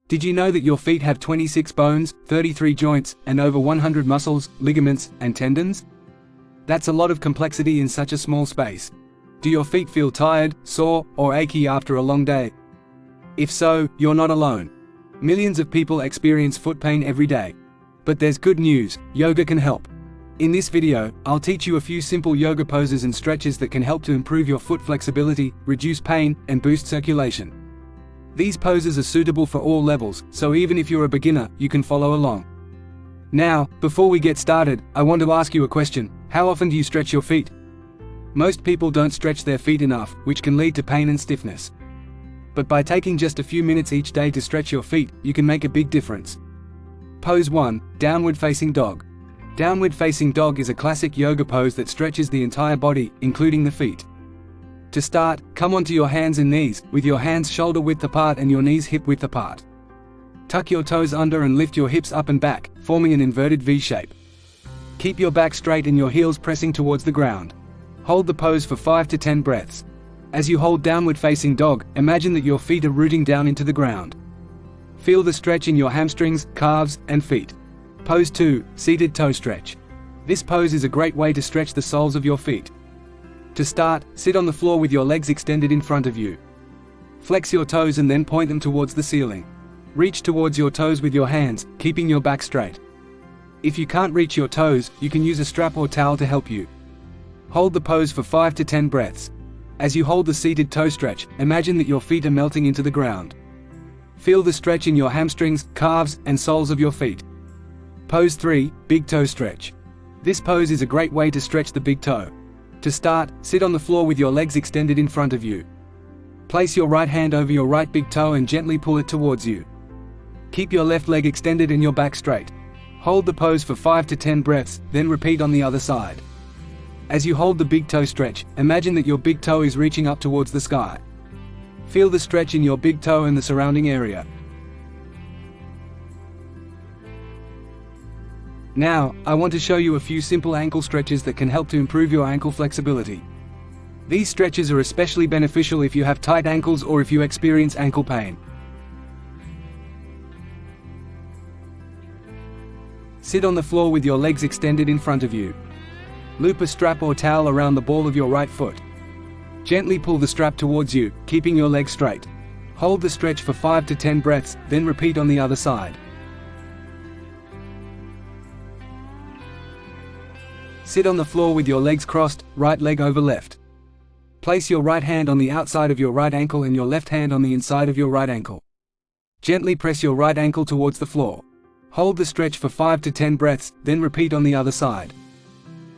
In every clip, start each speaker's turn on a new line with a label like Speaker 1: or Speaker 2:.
Speaker 1: Did you know that your feet have 26 bones, 33 joints, and over 100 muscles, ligaments, and tendons? That's a lot of complexity in such a small space. Do your feet feel tired, sore, or achy after a long day? If so, you're not alone. Millions of people experience foot pain every day. But there's good news, yoga can help. In this video, I'll teach you a few simple yoga poses and stretches that can help to improve your foot flexibility, reduce pain, and boost circulation. These poses are suitable for all levels, so even if you're a beginner, you can follow along. Now, before we get started, I want to ask you a question. How often do you stretch your feet? Most people don't stretch their feet enough, which can lead to pain and stiffness. But by taking just a few minutes each day to stretch your feet, you can make a big difference. Pose 1. Downward Facing Dog. Downward Facing Dog is a classic yoga pose that stretches the entire body, including the feet. To start, come onto your hands and knees, with your hands shoulder width apart and your knees hip width apart. Tuck your toes under and lift your hips up and back, forming an inverted V shape. Keep your back straight and your heels pressing towards the ground. Hold the pose for 5 to 10 breaths. As you hold Downward Facing Dog, imagine that your feet are rooting down into the ground. Feel the stretch in your hamstrings, calves, and feet. Pose 2. Seated Toe Stretch. This pose is a great way to stretch the soles of your feet. To start, sit on the floor with your legs extended in front of you. Flex your toes and then point them towards the ceiling. Reach towards your toes with your hands, keeping your back straight. If you can't reach your toes, you can use a strap or towel to help you. Hold the pose for 5 to 10 breaths. As you hold the seated toe stretch, imagine that your feet are melting into the ground. Feel the stretch in your hamstrings, calves, and soles of your feet. Pose 3. Big Toe Stretch. This pose is a great way to stretch the big toe. To start, sit on the floor with your legs extended in front of you. Place your right hand over your right big toe and gently pull it towards you. Keep your left leg extended and your back straight. Hold the pose for 5 to 10 breaths, then repeat on the other side. As you hold the big toe stretch, imagine that your big toe is reaching up towards the sky. Feel the stretch in your big toe and the surrounding area. Now, I want to show you a few simple ankle stretches that can help to improve your ankle flexibility. These stretches are especially beneficial if you have tight ankles or if you experience ankle pain. Sit on the floor with your legs extended in front of you. Loop a strap or towel around the ball of your right foot. Gently pull the strap towards you, keeping your legs straight. Hold the stretch for 5 to 10 breaths, then repeat on the other side. Sit on the floor with your legs crossed, right leg over left. Place your right hand on the outside of your right ankle and your left hand on the inside of your right ankle. Gently press your right ankle towards the floor. Hold the stretch for 5 to 10 breaths, then repeat on the other side.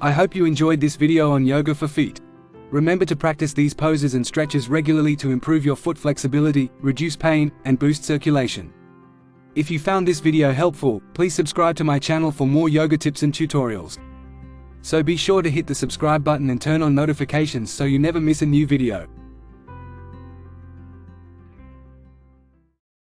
Speaker 1: I hope you enjoyed this video on yoga for feet. Remember to practice these poses and stretches regularly to improve your foot flexibility, reduce pain, and boost circulation. If you found this video helpful, please subscribe to my channel for more yoga tips and tutorials. So be sure to hit the subscribe button and turn on notifications so you never miss a new video.